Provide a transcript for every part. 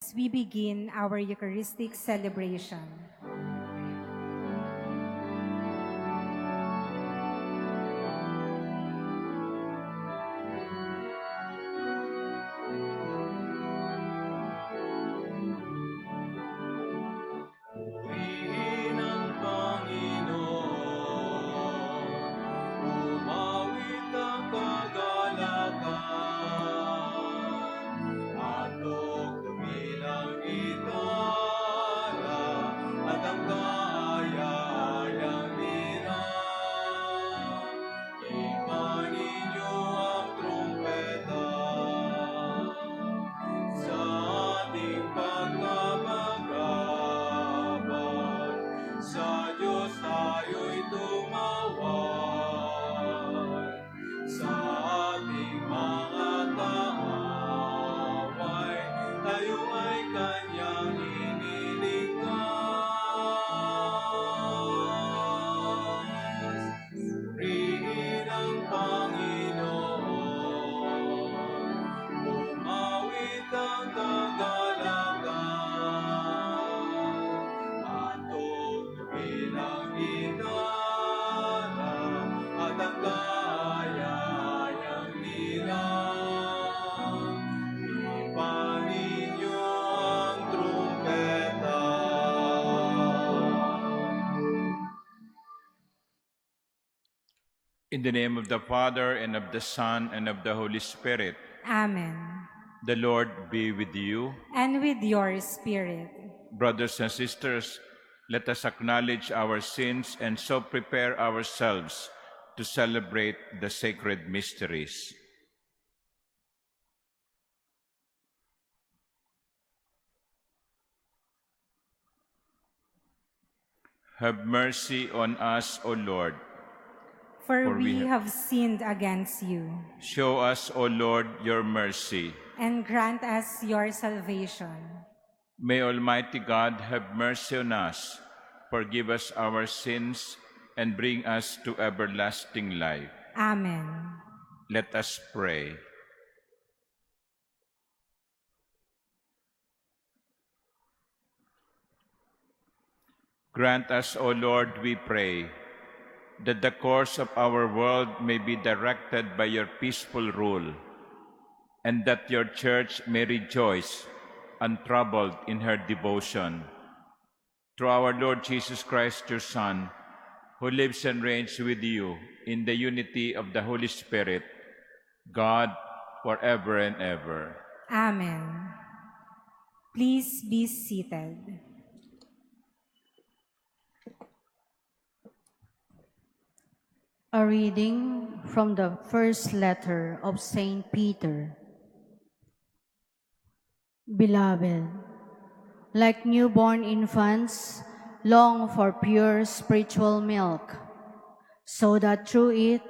as we begin our Eucharistic celebration. In the name of the Father, and of the Son, and of the Holy Spirit. Amen. The Lord be with you. And with your spirit. Brothers and sisters, let us acknowledge our sins and so prepare ourselves to celebrate the sacred mysteries. Have mercy on us, O Lord. For we have sinned against you. Show us, O Lord, your mercy. And grant us your salvation. May Almighty God have mercy on us, forgive us our sins, and bring us to everlasting life. Amen. Let us pray. Grant us, O Lord, we pray, that the course of our world may be directed by your peaceful rule, and that your Church may rejoice untroubled in her devotion. Through our Lord Jesus Christ, your Son, who lives and reigns with you in the unity of the Holy Spirit, God, forever and ever. Amen. Please be seated. A reading from the first letter of Saint Peter. Beloved, like newborn infants, long for pure spiritual milk, so that through it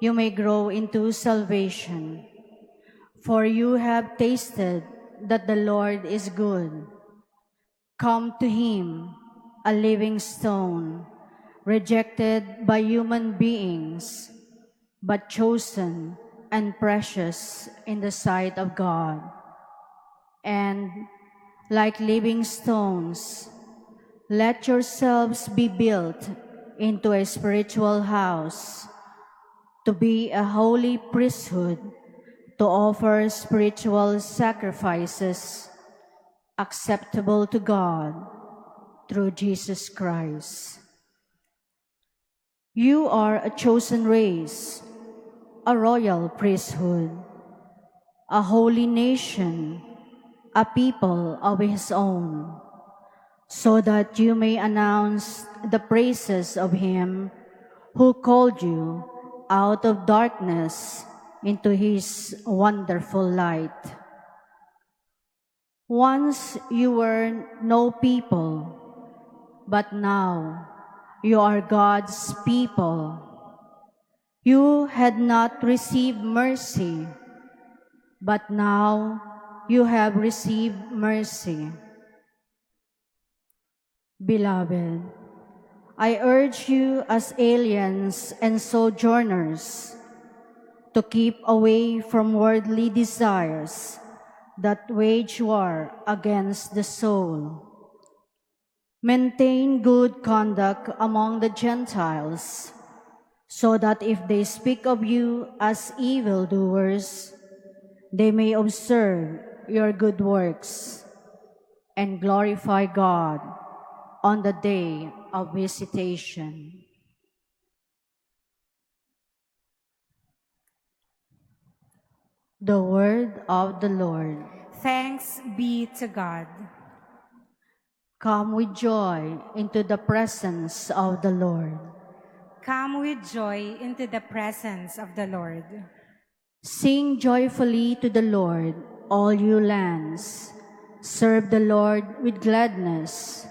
you may grow into salvation. For you have tasted that the Lord is good. Come to him, a living stone, rejected by human beings, but chosen and precious in the sight of God. And, like living stones, let yourselves be built into a spiritual house, to be a holy priesthood, to offer spiritual sacrifices acceptable to God through Jesus Christ. You are a chosen race, a royal priesthood, a holy nation, a people of his own, so that you may announce the praises of him who called you out of darkness into his wonderful light. Once you were no people, but now you are God's people. You had not received mercy, but now you have received mercy. Beloved, I urge you as aliens and sojourners to keep away from worldly desires that wage war against the soul. Maintain good conduct among the Gentiles, so that if they speak of you as evildoers, they may observe your good works and glorify God on the day of visitation. The word of the Lord. Thanks be to God. Come with joy into the presence of the Lord. Come with joy into the presence of the Lord. Sing joyfully to the Lord, all you lands. Serve the Lord with gladness.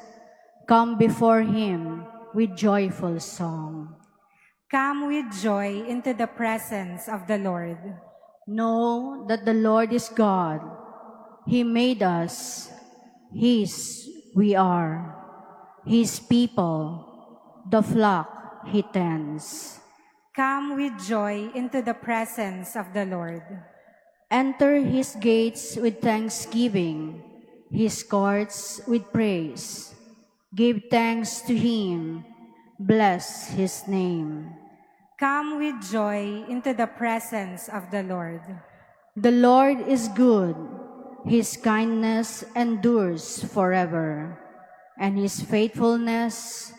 Come before him with joyful song. Come with joy into the presence of the Lord. Know that the Lord is God. He made us. His we are. His people, the flock he tends. Come with joy into the presence of the Lord. Enter his gates with thanksgiving, his courts with praise. Give thanks to him, bless his name. Come with joy into the presence of the Lord. The Lord is good, his kindness endures forever, and his faithfulness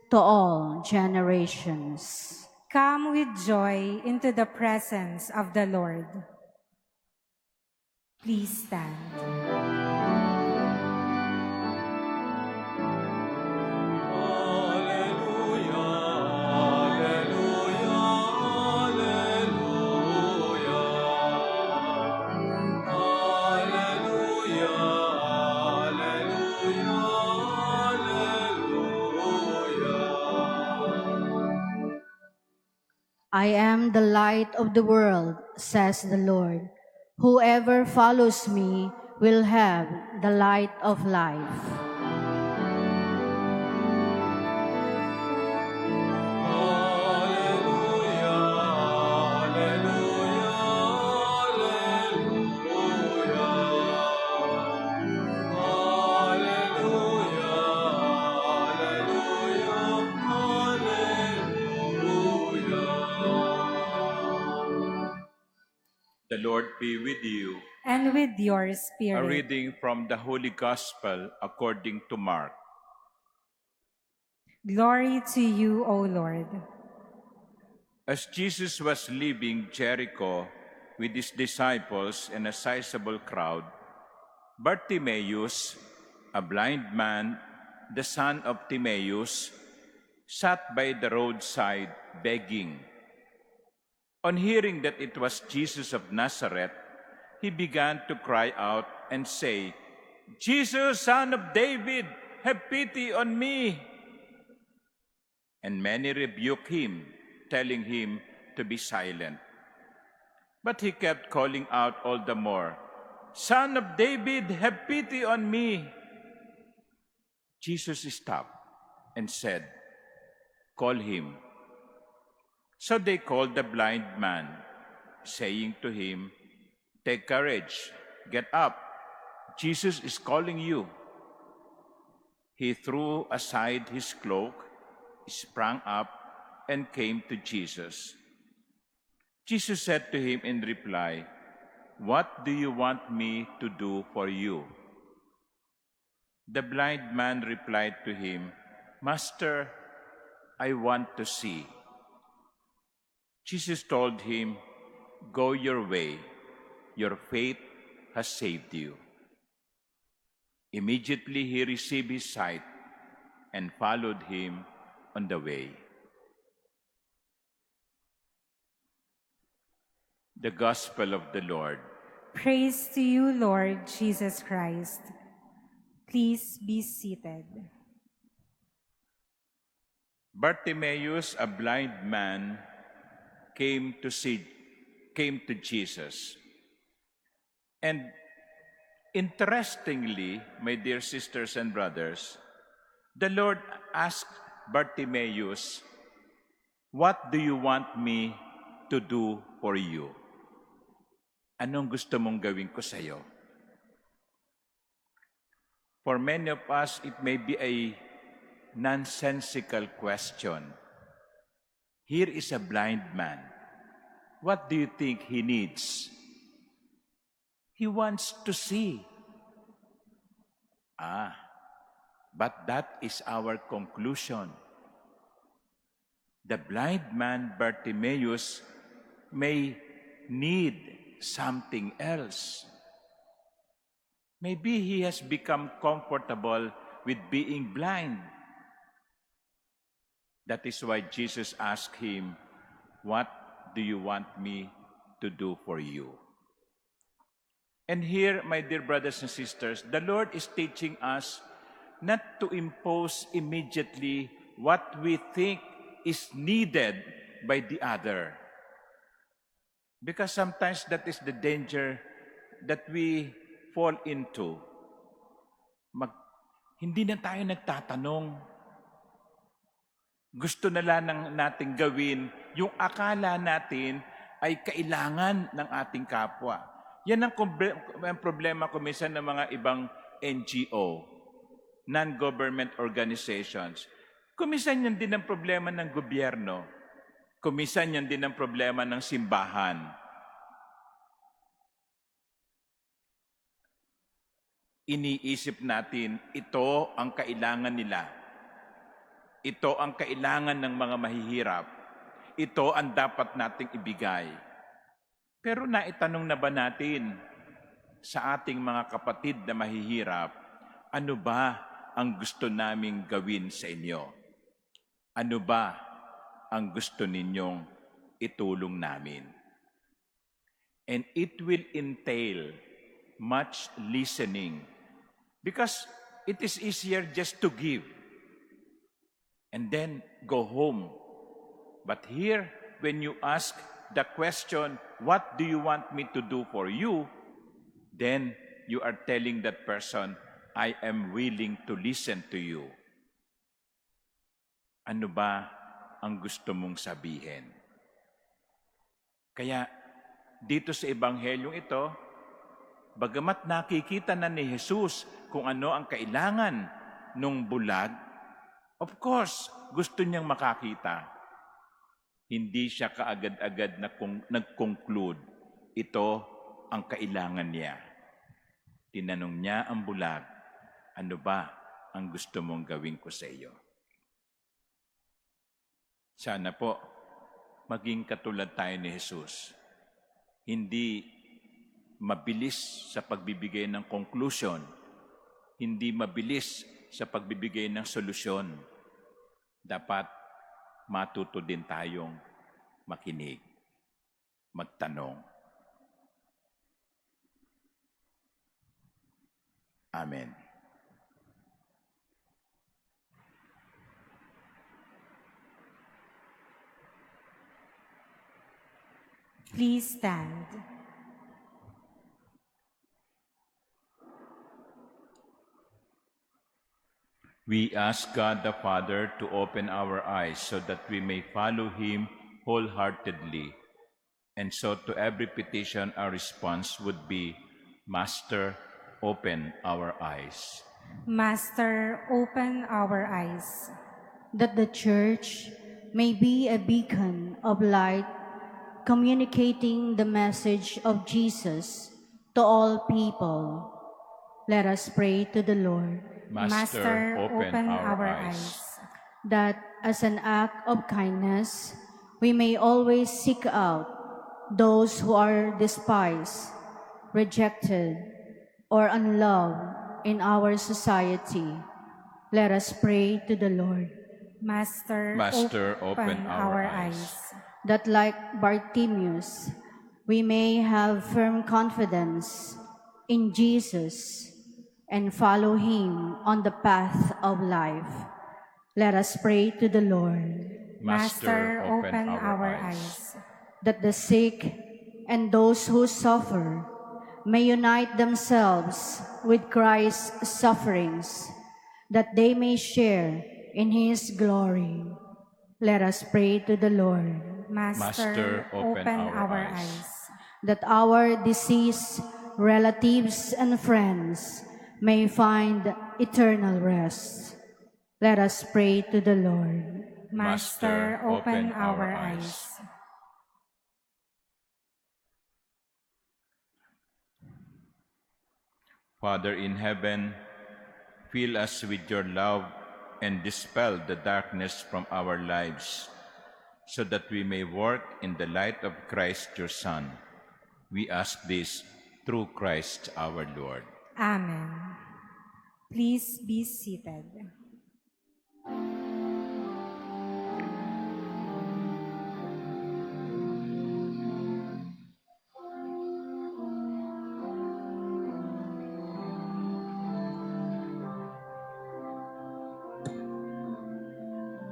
to all generations. Come with joy into the presence of the Lord. Please stand. I am the light of the world, says the Lord. Whoever follows me will have the light of life. The Lord be with you. And with your A spirit. reading from the Holy Gospel according to Mark. Glory to you, O Lord. As Jesus was leaving Jericho with his disciples and a sizable crowd, Bartimaeus, a blind man, the son of Timaeus, sat by the roadside begging. On hearing that it was Jesus of Nazareth, he began to cry out and say, "Jesus, son of David, have pity on me." And many rebuked him, telling him to be silent. But he kept calling out all the more, "Son of David, have pity on me." Jesus stopped and said, "Call him." So they called the blind man, saying to him, "Take courage, get up. Jesus is calling you." He threw aside his cloak, sprang up, and came to Jesus. Jesus said to him in reply, "What do you want me to do for you?" The blind man replied to him, "Master, I want to see." Jesus told him, "Go your way. Your faith has saved you." Immediately he received his sight and followed him on the way. The Gospel of the Lord. Praise to you, Lord Jesus Christ. Please be seated. Bartimaeus, a blind man, came to Jesus. And interestingly, my dear sisters and brothers, the Lord asked Bartimaeus, "What do you want me to do for you?" Anong gusto mong gawin ko sa'yo? For many of us, it may be a nonsensical question. Here is a blind man. What do you think he needs? He wants to see. But that is our conclusion. The blind man Bartimaeus may need something else. Maybe he has become comfortable with being blind. That is why Jesus asked him, "What do you want me to do for you?" And here, my dear brothers and sisters, the Lord is teaching us not to impose immediately what we think is needed by the other. Because sometimes that is the danger that we fall into. Hindi na tayo nagtatanong. Gusto na lang natin gawin yung akala natin ay kailangan ng ating kapwa. Yan ang problema ko minsan ng mga ibang NGO, non-government organizations. Kuminsan yan din ang problema ng gobyerno. Kuminsan yan din ang problema ng simbahan. Iniisip natin, ito ang kailangan nila. Ito ang kailangan ng mga mahihirap. Ito ang dapat nating ibigay. Pero naitanong na ba natin sa ating mga kapatid na mahihirap, ano ba ang gusto naming gawin sa inyo? Ano ba ang gusto ninyong itulong namin? And it will entail much listening because it is easier just to give and then go home. But here, when you ask the question, what do you want me to do for you? Then you are telling that person, I am willing to listen to you. Ano ba ang gusto mong sabihin? Kaya dito sa Ebanghelyong ito, bagamat nakikita na ni Jesus kung ano ang kailangan nung bulag, of course, gusto niyang makakita. Hindi siya kaagad-agad na nag-conclude, ito ang kailangan niya. Tinanong niya ang bulag, ano ba ang gusto mong gawin ko sa iyo? Sana po, maging katulad tayo ni Jesus. Hindi mabilis sa pagbibigay ng conclusion, hindi mabilis sa pagbibigay ng solusyon. Dapat matuto din tayong makinig, magtanong. Amen. Please stand. We ask God the Father to open our eyes so that we may follow Him wholeheartedly. And so to every petition, our response would be, Master, open our eyes. Master, open our eyes. That the Church may be a beacon of light, communicating the message of Jesus to all people. Let us pray to the Lord. Master, open our eyes. That as an act of kindness, we may always seek out those who are despised, rejected, or unloved in our society. Let us pray to the Lord. Master, open our eyes. That like Bartimaeus, we may have firm confidence in Jesus and follow Him on the path of life. Let us pray to the Lord. Master, open our eyes. That the sick and those who suffer may unite themselves with Christ's sufferings, that they may share in His glory. Let us pray to the Lord. Master, open our eyes. That our deceased relatives and friends may find eternal rest. Let us pray to the Lord. Master, open our eyes. Father in heaven, fill us with your love and dispel the darkness from our lives, so that we may work in the light of Christ your Son. We ask this through Christ our Lord. Amen. Please be seated.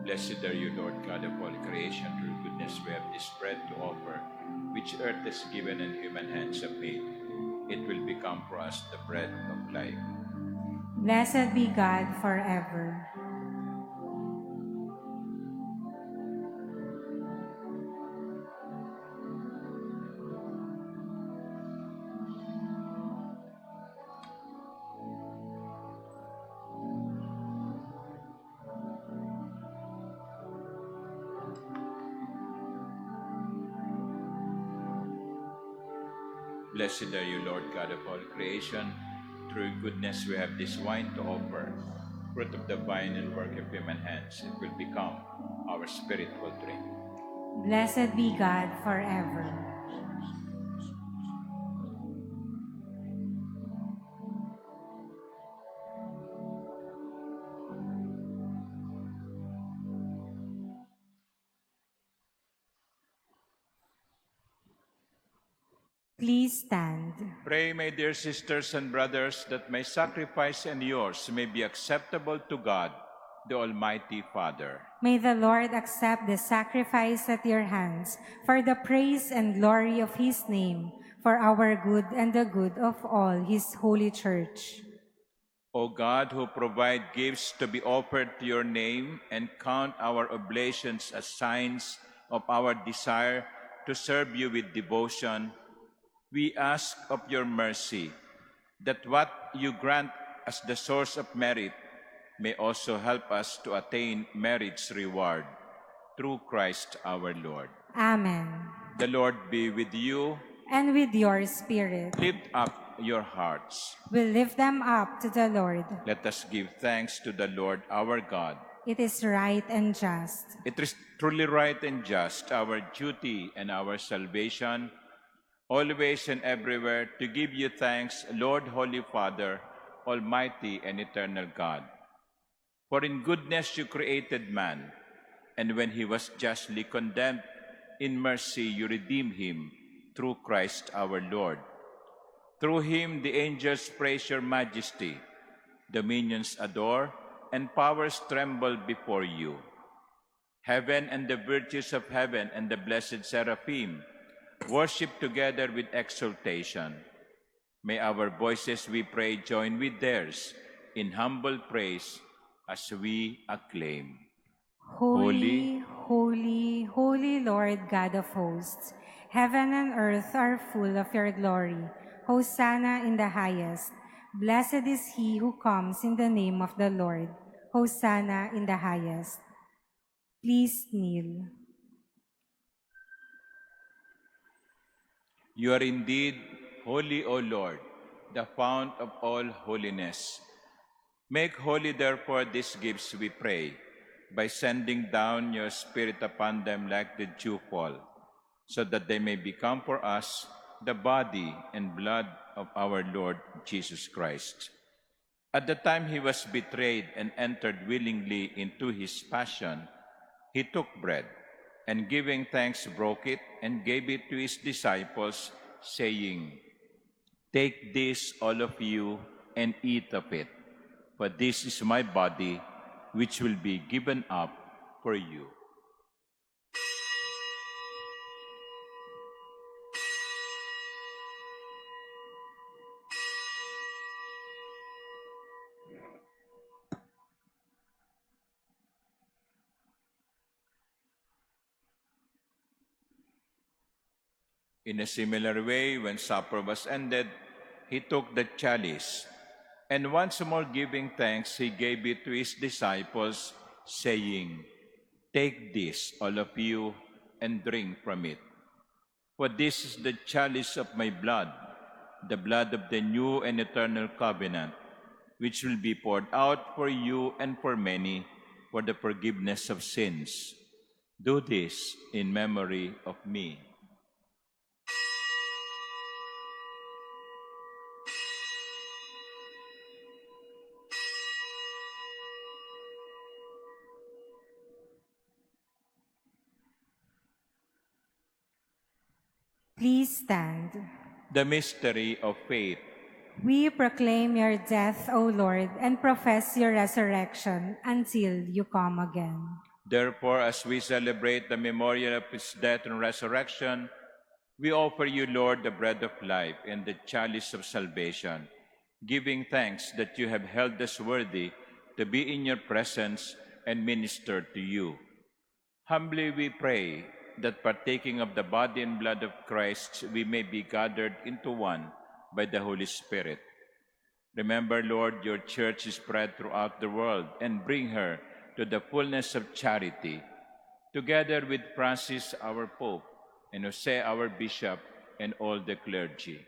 Blessed are you, Lord God of all creation. Through goodness we have this bread to offer, which earth has given and human hands have made. It will become for us the bread of life. Blessed be God forever. Blessed are you, Lord God of all creation. Through goodness we have this wine to offer, fruit of the vine and work of human hands. It will become our spiritual drink. Blessed be God forever. Please stand. Pray, my dear sisters and brothers, that my sacrifice and yours may be acceptable to God, the Almighty Father. May the Lord accept the sacrifice at your hands for the praise and glory of his name, for our good and the good of all his holy church. O God, who provide gifts to be offered to your name and count our oblations as signs of our desire to serve you with devotion, we ask of your mercy that what you grant as the source of merit may also help us to attain merit's reward. Through Christ our Lord. Amen. The Lord be with you. And with your spirit, Lift up your hearts. we lift them up to the Lord. Let us give thanks to the Lord our God. It is right and just. It is truly right and just, our duty and our salvation, always and everywhere, to give you thanks, Lord, Holy Father, Almighty and eternal God. For in goodness you created man, and when he was justly condemned, in mercy you redeemed him through Christ our Lord. Through him the angels praise your majesty, dominions adore, and powers tremble before you. Heaven and the virtues of heaven and the blessed seraphim worship together with exultation. May our voices, we pray, join with theirs in humble praise as we acclaim. Holy, holy, holy Lord God of hosts, heaven and earth are full of your glory. Hosanna in the highest. Blessed is he who comes in the name of the Lord. Hosanna in the highest. Please kneel. You are indeed holy, O Lord, the fount of all holiness. Make holy, therefore, these gifts, we pray, by sending down your Spirit upon them like the dewfall, so that they may become for us the body and blood of our Lord Jesus Christ. At the time he was betrayed and entered willingly into his passion, he took bread, and giving thanks broke it and gave it to his disciples, saying, "Take this, all of you, and eat of it, for this is my body, which will be given up for you." In a similar way, when supper was ended, he took the chalice, And once more giving thanks, he gave it to his disciples, saying, "Take this, all of you, and drink from it. For this is the chalice of my blood, the blood of the new and eternal covenant, which will be poured out for you and for many for the forgiveness of sins. Do this in memory of me." Please stand. The mystery of faith. We proclaim your death, O Lord, and profess your resurrection until you come again. Therefore, as we celebrate the memorial of his death and resurrection, we offer you, Lord, the bread of life and the chalice of salvation, giving thanks that you have held us worthy to be in your presence and minister to you. Humbly we pray that partaking of the body and blood of Christ, we may be gathered into one by the Holy Spirit. Remember, Lord, your church is spread throughout the world, and bring her to the fullness of charity, together with Francis, our Pope, and Jose, our Bishop, and all the clergy.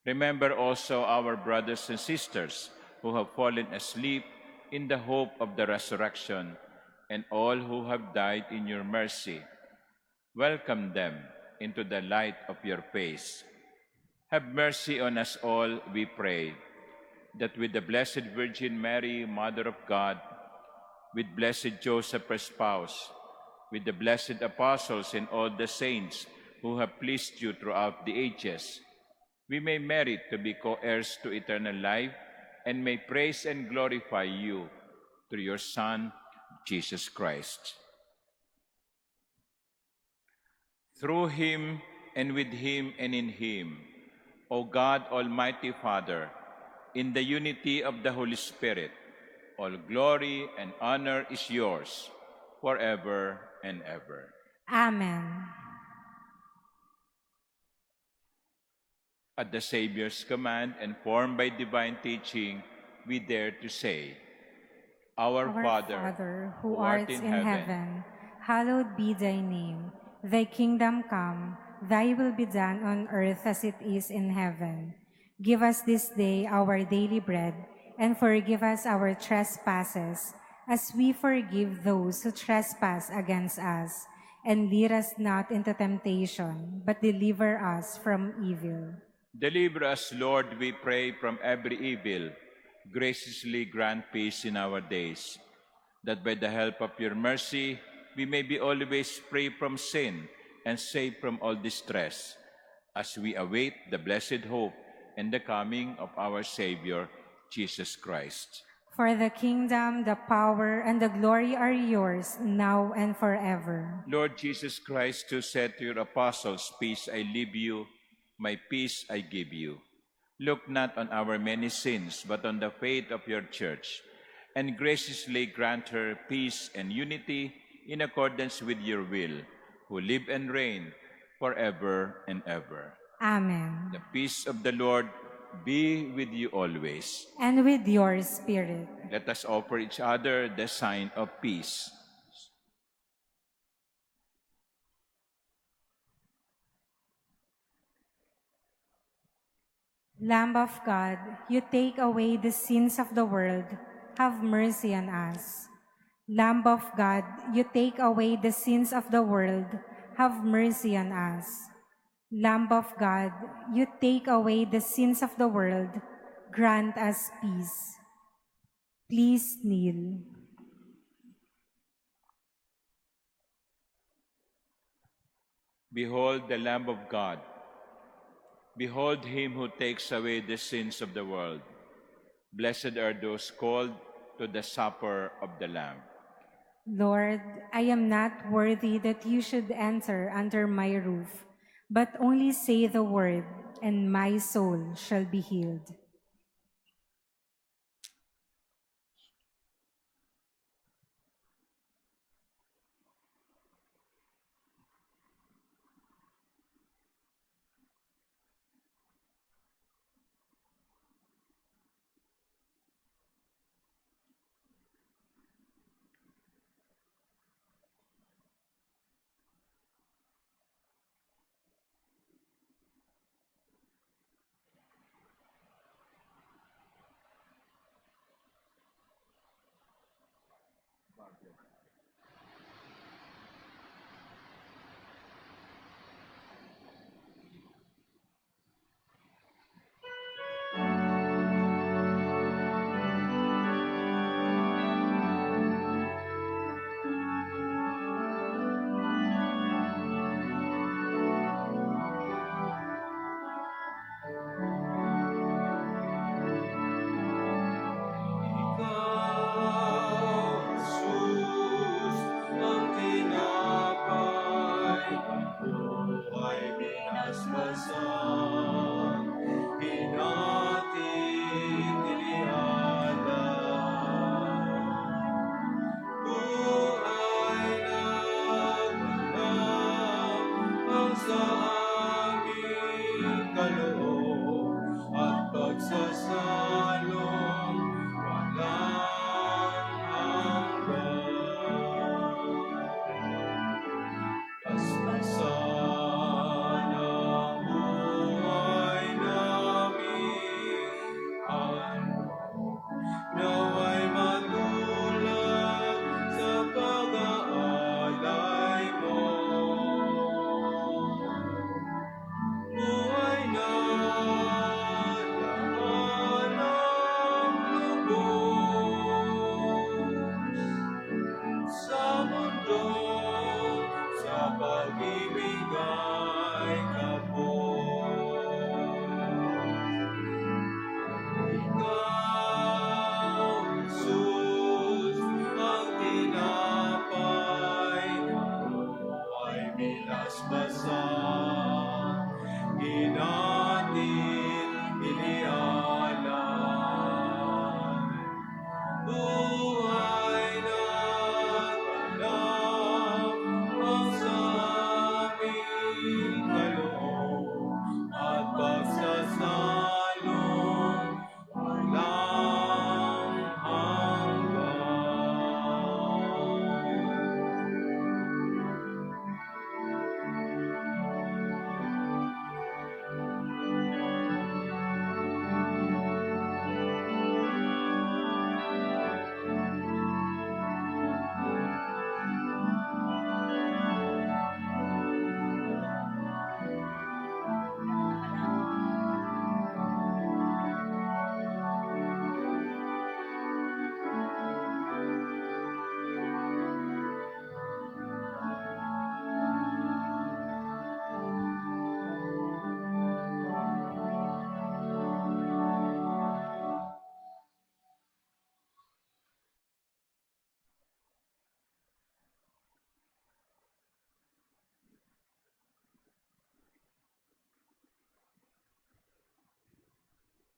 Remember also our brothers and sisters who have fallen asleep in the hope of the resurrection, and all who have died in your mercy. Welcome them into the light of your face. Have mercy on us all, we pray, that with the Blessed Virgin Mary, Mother of God, with blessed Joseph, her spouse, with the blessed apostles and all the saints who have pleased you throughout the ages, we may merit to be co-heirs to eternal life and may praise and glorify you through your Son, Jesus Christ. Through him and with him and in him, O God, Almighty Father, in the unity of the Holy Spirit, all glory and honor is yours forever and ever. Amen. At the Savior's command and formed by divine teaching, we dare to say, Our Father, who art in heaven, hallowed be thy name. Thy kingdom come, thy will be done on earth as it is in heaven. Give us this day our daily bread, and forgive us our trespasses, as we forgive those who trespass against us. And lead us not into temptation, but deliver us from evil. Deliver us, Lord, we pray, from every evil. Graciously grant peace in our days, that by the help of your mercy we may be always free from sin and safe from all distress, as we await the blessed hope and the coming of our Savior, Jesus Christ. For the kingdom, the power, and the glory are yours, now and forever. Lord Jesus Christ, who said to your apostles, "Peace I leave you, my peace I give you," look not on our many sins, but on the faith of your church, and graciously grant her peace and unity in accordance with your will, who live and reign forever and ever. Amen. The peace of the Lord be with you always. And with your spirit. Let us offer each other the sign of peace. Lamb of God, you take away the sins of the world, have mercy on us. Lamb of God, you take away the sins of the world, have mercy on us. Lamb of God, you take away the sins of the world, grant us peace. Please kneel. Behold the Lamb of God. Behold him who takes away the sins of the world. Blessed are those called to the supper of the Lamb. Lord, I am not worthy that you should enter under my roof, but only say the word, and my soul shall be healed.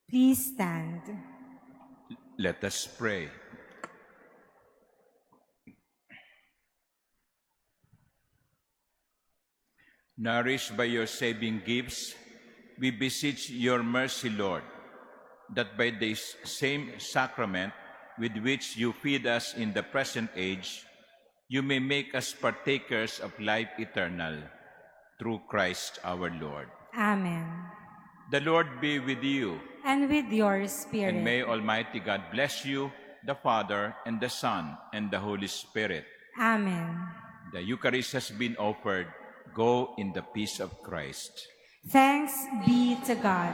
Please stand. Let us pray. Nourished by your saving gifts, we beseech your mercy, Lord, that by this same sacrament with which you feed us in the present age, you may make us partakers of life eternal, through Christ our Lord. Amen. The Lord be with you, And with your spirit. and may Almighty God bless you, the Father, and the Son, and the Holy Spirit. Amen. The Eucharist has been offered. Go in the peace of Christ. Thanks be to God.